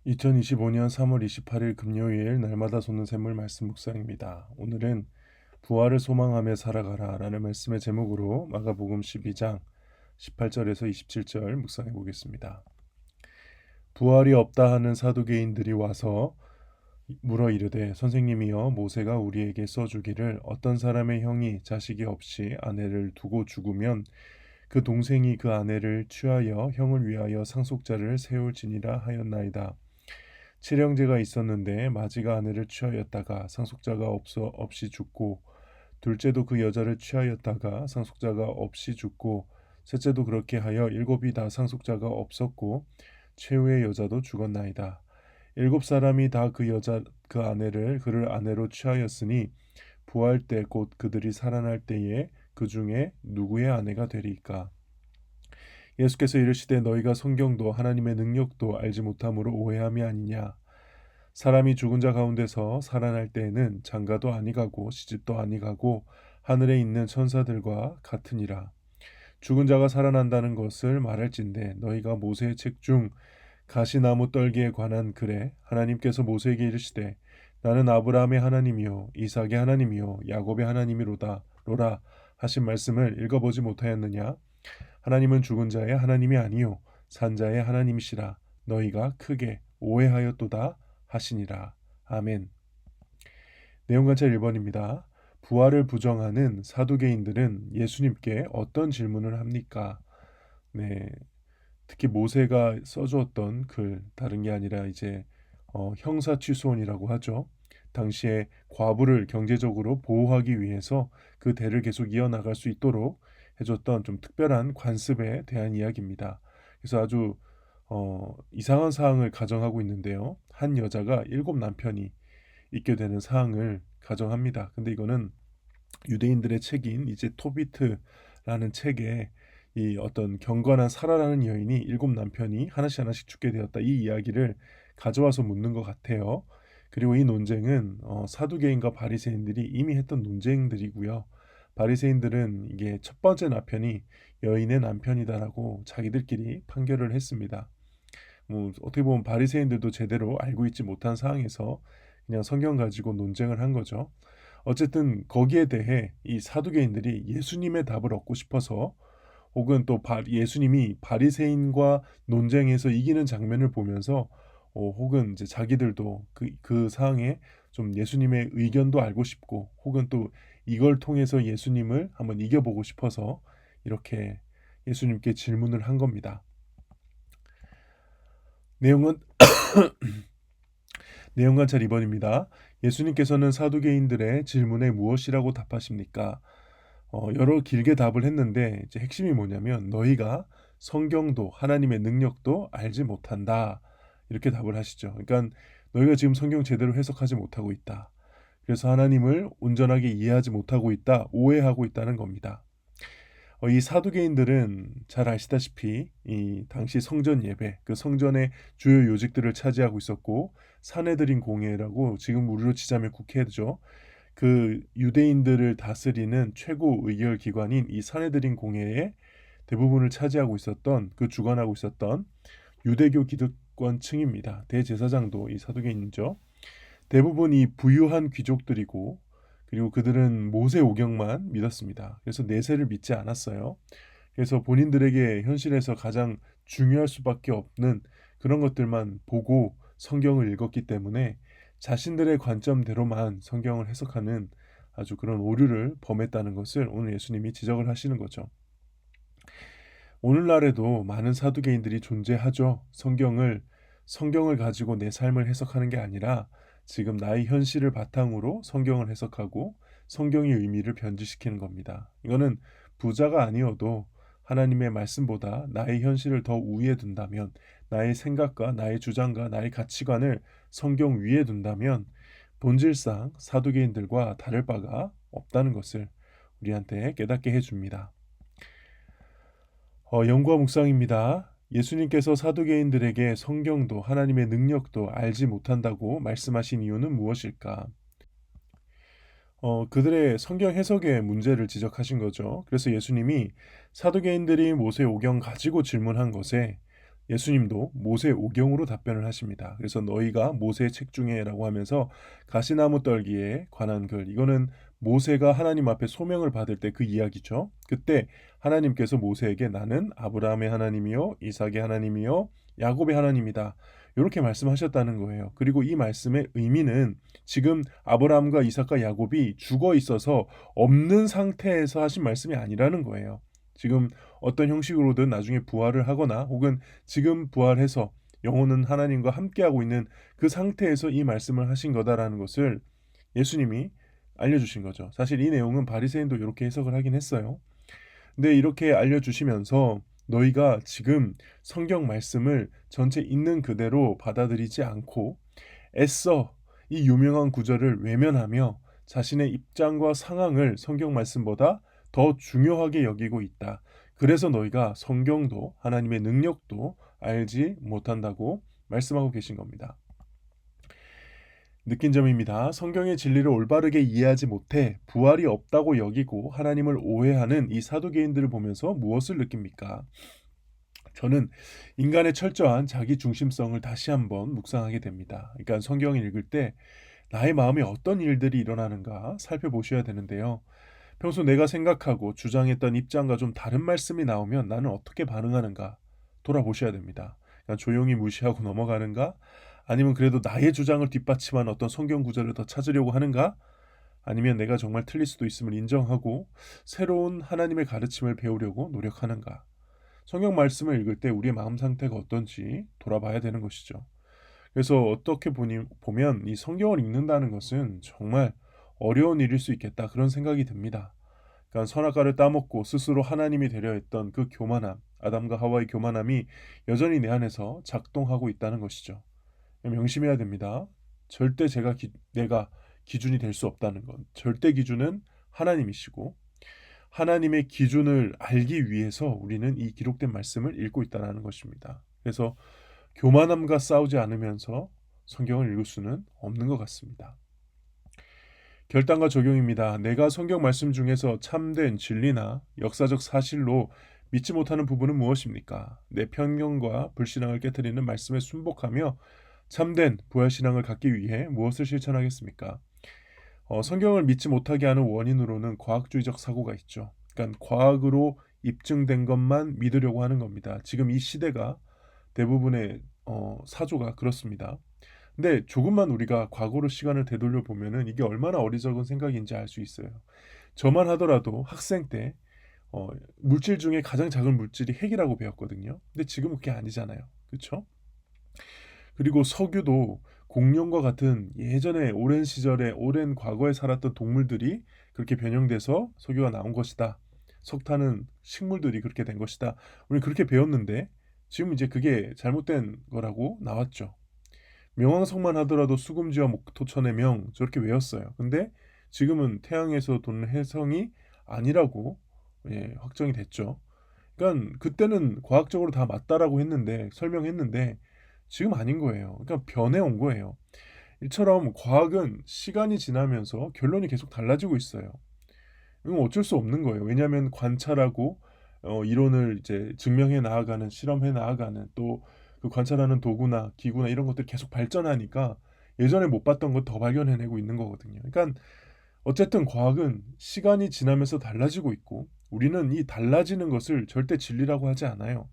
2025년 3월 28일 금요일 날마다 솟는 샘물 말씀 묵상입니다. 오늘은 부활을 소망하며 살아가라 라는 말씀의 제목으로 마가복음 12장 18절에서 27절 묵상해 보겠습니다. 부활이 없다 하는 사두개인들이 와서 물어 이르되 선생님이여 모세가 우리에게 써주기를 어떤 사람의 형이 자식이 없이 아내를 두고 죽으면 그 동생이 그 아내를 취하여 형을 위하여 상속자를 세울지니라 하였나이다. 칠형제가 있었는데 마지가 아내를 취하였다가 상속자가 없이 죽고 둘째도 그 여자를 취하였다가 상속자가 없이 죽고 셋째도 그렇게 하여 일곱이 다 상속자가 없었고 최후의 여자도 죽었나이다. 일곱 사람이 다 그 아내를 그를 아내로 취하였으니 부활 때 곧 그들이 살아날 때에 그 중에 누구의 아내가 되리이까. 예수께서 이르시되 너희가 성경도 하나님의 능력도 알지 못함으로 오해함이 아니냐. 사람이 죽은 자 가운데서 살아날 때에는 장가도 아니가고 시집도 아니가고 하늘에 있는 천사들과 같으니라. 죽은 자가 살아난다는 것을 말할진대 너희가 모세의 책 중 가시나무 떨기에 관한 글에 하나님께서 모세에게 이르시되 나는 아브라함의 하나님이요 이삭의 하나님이요 야곱의 하나님이로다 로라 하신 말씀을 읽어보지 못하였느냐. 하나님은 죽은 자의 하나님이 아니요 산 자의 하나님이시라. 너희가 크게 오해하였도다 하시니라. 아멘. 내용 관찰 1번입니다. 부활을 부정하는 사두개인들은 예수님께 어떤 질문을 합니까? 네, 특히 모세가 써주었던 글, 다른 게 아니라 이제 형사취소원이라고 하죠. 당시에 과부를 경제적으로 보호하기 위해서 그 대를 계속 이어나갈 수 있도록 해줬던 좀 특별한 관습에 대한 이야기입니다. 그래서 아주 이상한 사항을 가정하고 있는데요. 한 여자가 일곱 남편이 있게 되는 사항을 가정합니다. 근데 이거는 유대인들의 책인 이제 토비트라는 책에 이 어떤 경건한 사라라는 여인이 일곱 남편이 하나씩 하나씩 죽게 되었다 이 이야기를 가져와서 묻는 것 같아요. 그리고 이 논쟁은 사두개인과 바리새인들이 이미 했던 논쟁들이고요. 바리새인들은 이게 첫 번째 남편이 여인의 남편이다라고 자기들끼리 판결을 했습니다. 뭐 어떻게 보면 바리새인들도 제대로 알고 있지 못한 상황에서 그냥 성경 가지고 논쟁을 한 거죠. 어쨌든 거기에 대해 이 사두개인들이 예수님의 답을 얻고 싶어서 혹은 또 예수님이 바리새인과 논쟁에서 이기는 장면을 보면서 혹은 이제 자기들도 그 상황에 좀 예수님의 의견도 알고 싶고 혹은 또 이걸 통해서 예수님을 한번 이겨보고 싶어서 이렇게 예수님께 질문을 한 겁니다. 내용은 내용 관찰 2번입니다. 예수님께서는 사두개인들의 질문에 무엇이라고 답하십니까? 여러 길게 답을 했는데 이제 핵심이 뭐냐면 너희가 성경도 하나님의 능력도 알지 못한다. 이렇게 답을 하시죠. 그러니까 너희가 지금 성경 제대로 해석하지 못하고 있다. 그래서 하나님을 온전하게 이해하지 못하고 있다. 오해하고 있다는 겁니다. 이 사두개인들은 잘 아시다시피 이 당시 성전 예배, 그 성전의 주요 요직들을 차지하고 있었고 사내들인 공회라고 지금 우리로 치자면 국회죠. 그 유대인들을 다스리는 최고 의결 기관인 이 사내들인 공회의 대부분을 차지하고 있었던 그 주관하고 있었던 유대교 기득권층입니다. 대제사장도 이 사두개인이죠. 대부분 이 부유한 귀족들이고 그리고 그들은 모세 오경만 믿었습니다. 그래서 내세를 믿지 않았어요. 그래서 본인들에게 현실에서 가장 중요할 수밖에 없는 그런 것들만 보고 성경을 읽었기 때문에 자신들의 관점대로만 성경을 해석하는 아주 그런 오류를 범했다는 것을 오늘 예수님이 지적을 하시는 거죠. 오늘날에도 많은 사두개인들이 존재하죠. 성경을 가지고 내 삶을 해석하는 게 아니라 지금 나의 현실을 바탕으로 성경을 해석하고 성경의 의미를 변질시키는 겁니다. 이거는 부자가 아니어도 하나님의 말씀보다 나의 현실을 더 우위에 둔다면 나의 생각과 나의 주장과 나의 가치관을 성경 위에 둔다면 본질상 사두개인들과 다를 바가 없다는 것을 우리한테 깨닫게 해줍니다. 연구와 묵상입니다. 예수님께서 사두개인들에게 성경도 하나님의 능력도 알지 못한다고 말씀하신 이유는 무엇일까? 그들의 성경 해석의 문제를 지적하신 거죠. 그래서 예수님이 사두개인들이 모세 오경 가지고 질문한 것에 예수님도 모세 오경으로 답변을 하십니다. 그래서 너희가 모세의 책 중에라고 하면서 가시나무 떨기에 관한 글, 이거는 모세가 하나님 앞에 소명을 받을 때 그 이야기죠. 그때 하나님께서 모세에게 나는 아브라함의 하나님이요 이삭의 하나님이요 야곱의 하나님이다, 이렇게 말씀하셨다는 거예요. 그리고 이 말씀의 의미는 지금 아브라함과 이삭과 야곱이 죽어 있어서 없는 상태에서 하신 말씀이 아니라는 거예요. 지금 어떤 형식으로든 나중에 부활을 하거나 혹은 지금 부활해서 영혼은 하나님과 함께하고 있는 그 상태에서 이 말씀을 하신 거다라는 것을 예수님이 알려주신 거죠. 사실 이 내용은 바리새인도 이렇게 해석을 하긴 했어요. 근데 이렇게 알려주시면서 너희가 지금 성경 말씀을 전체 있는 그대로 받아들이지 않고 애써 이 유명한 구절을 외면하며 자신의 입장과 상황을 성경 말씀보다 더 중요하게 여기고 있다. 그래서 너희가 성경도 하나님의 능력도 알지 못한다고 말씀하고 계신 겁니다. 느낀 점입니다. 성경의 진리를 올바르게 이해하지 못해 부활이 없다고 여기고 하나님을 오해하는 이 사두개인들을 보면서 무엇을 느낍니까? 저는 인간의 철저한 자기 중심성을 다시 한번 묵상하게 됩니다. 그러니까 성경을 읽을 때 나의 마음에 어떤 일들이 일어나는가 살펴보셔야 되는데요. 평소 내가 생각하고 주장했던 입장과 좀 다른 말씀이 나오면 나는 어떻게 반응하는가 돌아보셔야 됩니다. 그냥 조용히 무시하고 넘어가는가? 아니면 그래도 나의 주장을 뒷받침한 어떤 성경 구절을 더 찾으려고 하는가? 아니면 내가 정말 틀릴 수도 있음을 인정하고 새로운 하나님의 가르침을 배우려고 노력하는가? 성경 말씀을 읽을 때 우리의 마음 상태가 어떤지 돌아봐야 되는 것이죠. 그래서 어떻게 보면 이 성경을 읽는다는 것은 정말 어려운 일일 수 있겠다, 그런 생각이 듭니다. 그러니까 선악과를 따먹고 스스로 하나님이 되려 했던 그 교만함, 아담과 하와의 교만함이 여전히 내 안에서 작동하고 있다는 것이죠. 명심해야 됩니다. 절대 내가 기준이 될 수 없다는 것. 절대 기준은 하나님이시고 하나님의 기준을 알기 위해서 우리는 이 기록된 말씀을 읽고 있다는 것입니다. 그래서 교만함과 싸우지 않으면서 성경을 읽을 수는 없는 것 같습니다. 결단과 적용입니다. 내가 성경 말씀 중에서 참된 진리나 역사적 사실로 믿지 못하는 부분은 무엇입니까? 내 편견과 불신앙을 깨트리는 말씀에 순복하며 참된 부활신앙을 갖기 위해 무엇을 실천하겠습니까? 성경을 믿지 못하게 하는 원인으로는 과학주의적 사고가 있죠. 그러니까 과학으로 입증된 것만 믿으려고 하는 겁니다. 지금 이 시대가 대부분의 사조가 그렇습니다. 근데 조금만 우리가 과거로 시간을 되돌려 보면은 이게 얼마나 어리석은 생각인지 알 수 있어요. 저만 하더라도 학생 때 물질 중에 가장 작은 물질이 핵이라고 배웠거든요. 근데 지금은 그게 아니잖아요. 그렇죠? 그리고 석유도 공룡과 같은 예전에 오랜 과거에 살았던 동물들이 그렇게 변형돼서 석유가 나온 것이다. 석탄은 식물들이 그렇게 된 것이다. 우리 그렇게 배웠는데 지금 이제 그게 잘못된 거라고 나왔죠. 명왕석만 하더라도 수금지와 목토천의 명 저렇게 외웠어요. 근데 지금은 태양에서 도는 혜성이 아니라고 확정이 됐죠. 그러니까 그때는 과학적으로 다 맞다라고 했는데 설명했는데 지금 아닌 거예요. 그러니까 변해온 거예요. 이처럼 과학은 시간이 지나면서 결론이 계속 달라지고 있어요. 이건 어쩔 수 없는 거예요. 왜냐하면 관찰하고 이론을 이제 증명해 나아가는, 실험해 나아가는, 또 그 관찰하는 도구나 기구나 이런 것들이 계속 발전하니까 예전에 못 봤던 것 더 발견해내고 있는 거거든요. 그러니까 어쨌든 과학은 시간이 지나면서 달라지고 있고 우리는 이 달라지는 것을 절대 진리라고 하지 않아요.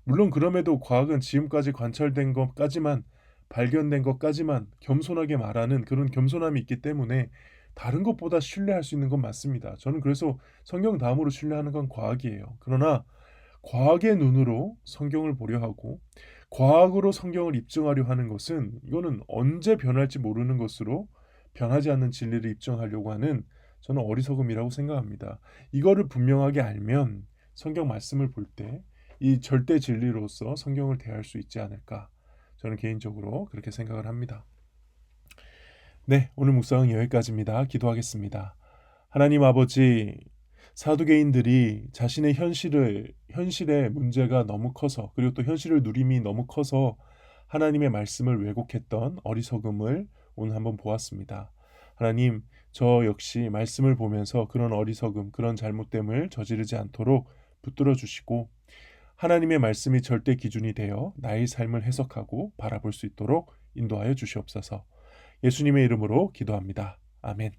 물론 그럼에도 과학은 지금까지 관찰된 것까지만, 발견된 것까지만 겸손하게 말하는 그런 겸손함이 있기 때문에 다른 것보다 신뢰할 수 있는 건 맞습니다. 저는 그래서 성경 다음으로 신뢰하는 건 과학이에요. 그러나 과학의 눈으로 성경을 보려 하고 과학으로 성경을 입증하려 하는 것은 이거는 언제 변할지 모르는 것으로 변하지 않는 진리를 입증하려고 하는 저는 어리석음이라고 생각합니다. 이거를 분명하게 알면 성경 말씀을 볼 때 이 절대 진리로서 성경을 대할 수 있지 않을까, 저는 개인적으로 그렇게 생각을 합니다. 네, 오늘 묵상은 여기까지입니다. 기도하겠습니다. 하나님 아버지, 사두개인들이 자신의 현실의 문제가 너무 커서, 그리고 또 현실을 누림이 너무 커서 하나님의 말씀을 왜곡했던 어리석음을 오늘 한번 보았습니다. 하나님, 저 역시 말씀을 보면서 그런 어리석음, 그런 잘못됨을 저지르지 않도록 붙들어 주시고 하나님의 말씀이 절대 기준이 되어 나의 삶을 해석하고 바라볼 수 있도록 인도하여 주시옵소서. 예수님의 이름으로 기도합니다. 아멘.